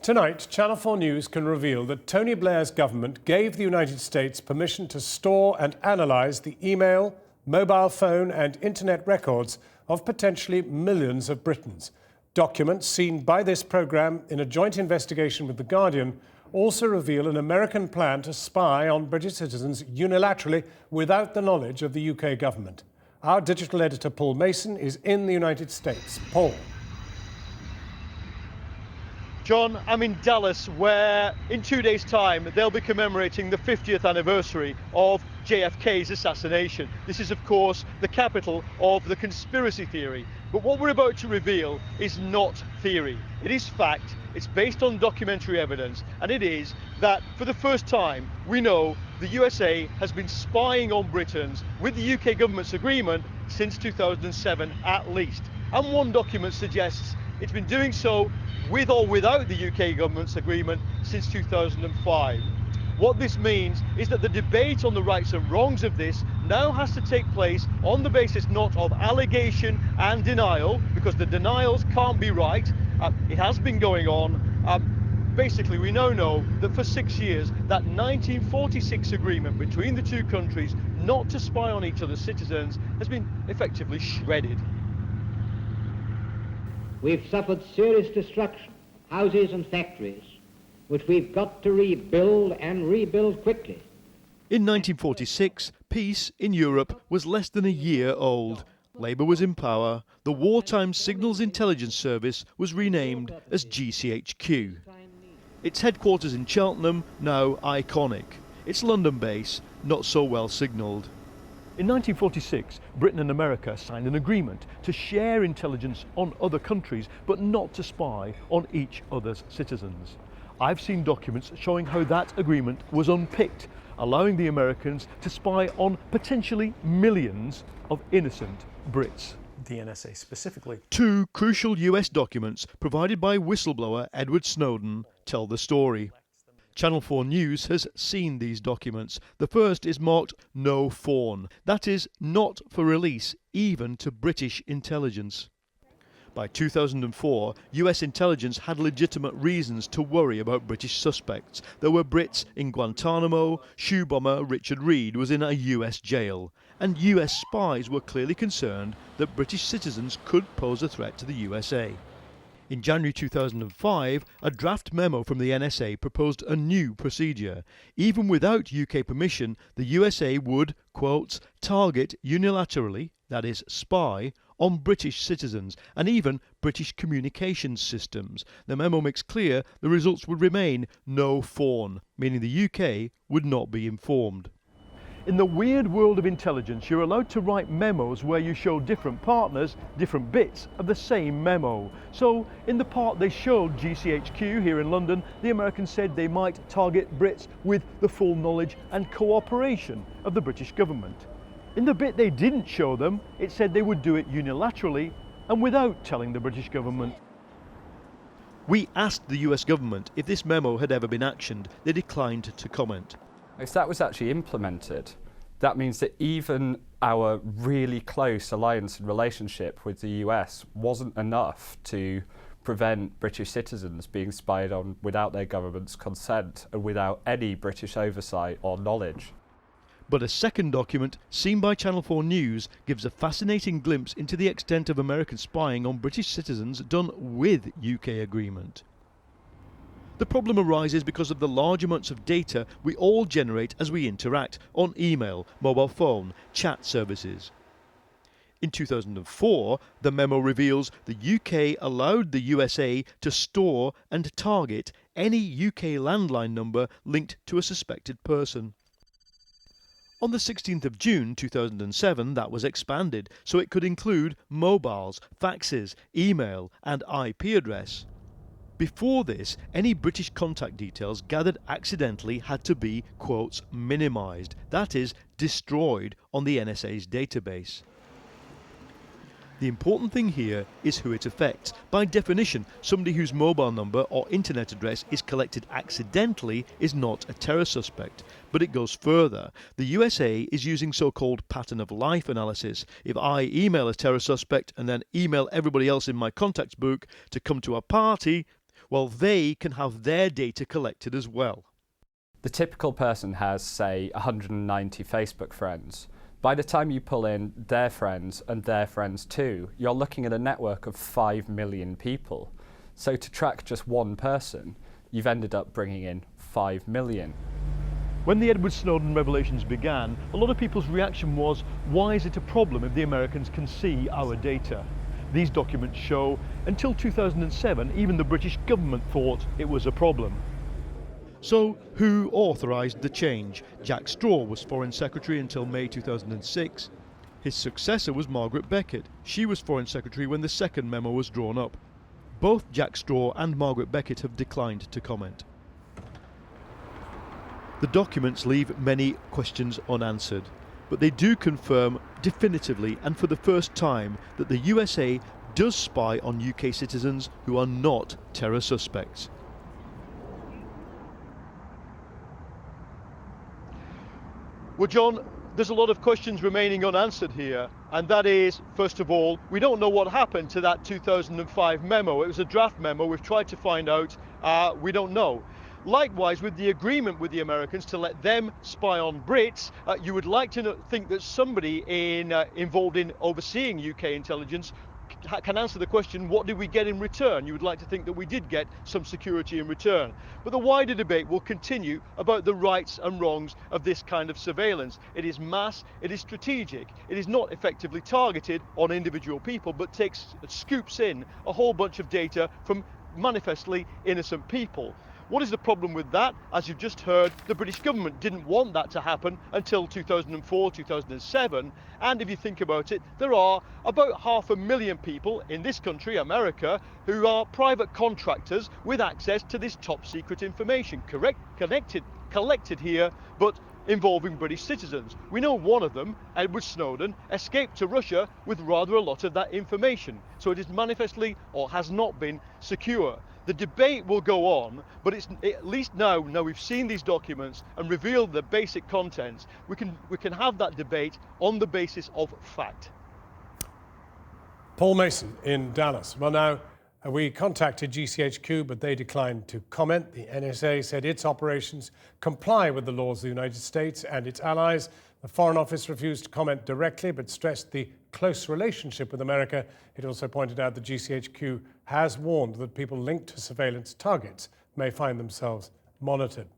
Tonight, Channel 4 News can reveal that Tony Blair's government gave the United States permission to store and analyse the email, mobile phone and internet records of potentially millions of Britons. Documents seen by this programme in a joint investigation with The Guardian also reveal an American plan to spy on British citizens unilaterally without the knowledge of the UK government. Our digital editor Paul Mason is in the United States. Paul. John, I'm in Dallas, where in 2 days' time they'll be commemorating the 50th anniversary of JFK's assassination. This is, of course, the capital of the conspiracy theory. But what we're about to reveal is not theory. It is fact. It's based on documentary evidence, and it is that for the first time we know the USA has been spying on Britons with the UK government's agreement since 2007 at least. And one document suggests it's been doing so with or without the UK government's agreement since 2005. What this means is that the debate on the rights and wrongs of this now has to take place on the basis not of allegation and denial, because the denials can't be right. It has been going on. Basically, we now know that for 6 years, that 1946 agreement between the two countries not to spy on each other's citizens has been effectively shredded. We've suffered serious destruction, houses and factories, which we've got to rebuild and rebuild quickly. In 1946, peace in Europe was less than a year old. Labour was in power. The Wartime Signals Intelligence Service was renamed as GCHQ. Its headquarters in Cheltenham, now iconic. Its London base, not so well signalled. In 1946, Britain and America signed an agreement to share intelligence on other countries, but not to spy on each other's citizens. I've seen documents showing how that agreement was unpicked, allowing the Americans to spy on potentially millions of innocent Brits. The NSA specifically. Two crucial US documents provided by whistleblower Edward Snowden tell the story. Channel 4 News has seen these documents. The first is marked No Fawn. That is, not for release, even to British intelligence. By 2004, US intelligence had legitimate reasons to worry about British suspects. There were Brits in Guantanamo, shoe bomber Richard Reed was in a US jail, and US spies were clearly concerned that British citizens could pose a threat to the USA. In January 2005, a draft memo from the NSA proposed a new procedure. Even without UK permission, the USA would, quote, target unilaterally, that is, spy, on British citizens and even British communications systems. The memo makes clear the results would remain no fawn, meaning the UK would not be informed. In the weird world of intelligence, you're allowed to write memos where you show different partners different bits of the same memo. So in the part they showed GCHQ here in London, the Americans said they might target Brits with the full knowledge and cooperation of the British government. In the bit they didn't show them, it said they would do it unilaterally and without telling the British government. We asked the US government if this memo had ever been actioned. They declined to comment. If that was actually implemented, that means that even our really close alliance and relationship with the US wasn't enough to prevent British citizens being spied on without their government's consent and without any British oversight or knowledge. But a second document, seen by Channel 4 News, gives a fascinating glimpse into the extent of American spying on British citizens done with UK agreement. The problem arises because of the large amounts of data we all generate as we interact on email, mobile phone, chat services. In 2004, the memo reveals the UK allowed the USA to store and target any UK landline number linked to a suspected person. On the 16th of June 2007, that was expanded so it could include mobiles, faxes, email and IP address. Before this, any British contact details gathered accidentally had to be, quotes, minimised, that is, destroyed on the NSA's database. The important thing here is who it affects. By definition, somebody whose mobile number or internet address is collected accidentally is not a terror suspect. But it goes further. The USA is using so-called pattern of life analysis. If I email a terror suspect and then email everybody else in my contacts book to come to a party, while they can have their data collected as well. The typical person has, say, 190 Facebook friends. By the time you pull in their friends and their friends too, you're looking at a network of 5 million people. So to track just one person, you've ended up bringing in 5 million. When the Edward Snowden revelations began, a lot of people's reaction was, why is it a problem if the Americans can see our data? These documents show, until 2007, even the British government thought it was a problem. So, who authorised the change? Jack Straw was Foreign Secretary until May 2006. His successor was Margaret Beckett. She was Foreign Secretary when the second memo was drawn up. Both Jack Straw and Margaret Beckett have declined to comment. The documents leave many questions unanswered, but they do confirm definitively and for the first time that the USA does spy on UK citizens who are not terror suspects. Well, John, there's a lot of questions remaining unanswered here, and that is, first of all, we don't know what happened to that 2005 memo. It was a draft memo. We've tried to find out. We don't know. Likewise, with the agreement with the Americans to let them spy on Brits, you would like to think that somebody involved in overseeing UK intelligence can answer the question, what did we get in return? You would like to think that we did get some security in return. But the wider debate will continue about the rights and wrongs of this kind of surveillance. It is mass, it is strategic, it is not effectively targeted on individual people, but scoops in a whole bunch of data from manifestly innocent people. What is the problem with that? As you've just heard, the British government didn't want that to happen until 2004, 2007. And if you think about it, there are about 500,000 people in this country, America, who are private contractors with access to this top secret information, collected here, but involving British citizens. We know one of them, Edward Snowden, escaped to Russia with rather a lot of that information. So it is manifestly, or has not been, secure. The debate will go on, but it's at least now we've seen these documents and revealed the basic contents, we can have that debate on the basis of fact. Paul Mason in Dallas. Well, now, we contacted GCHQ, but they declined to comment. The NSA said its operations comply with the laws of the United States and its allies. The Foreign Office refused to comment directly, but stressed the close relationship with America. It also pointed out that GCHQ has warned that people linked to surveillance targets may find themselves monitored.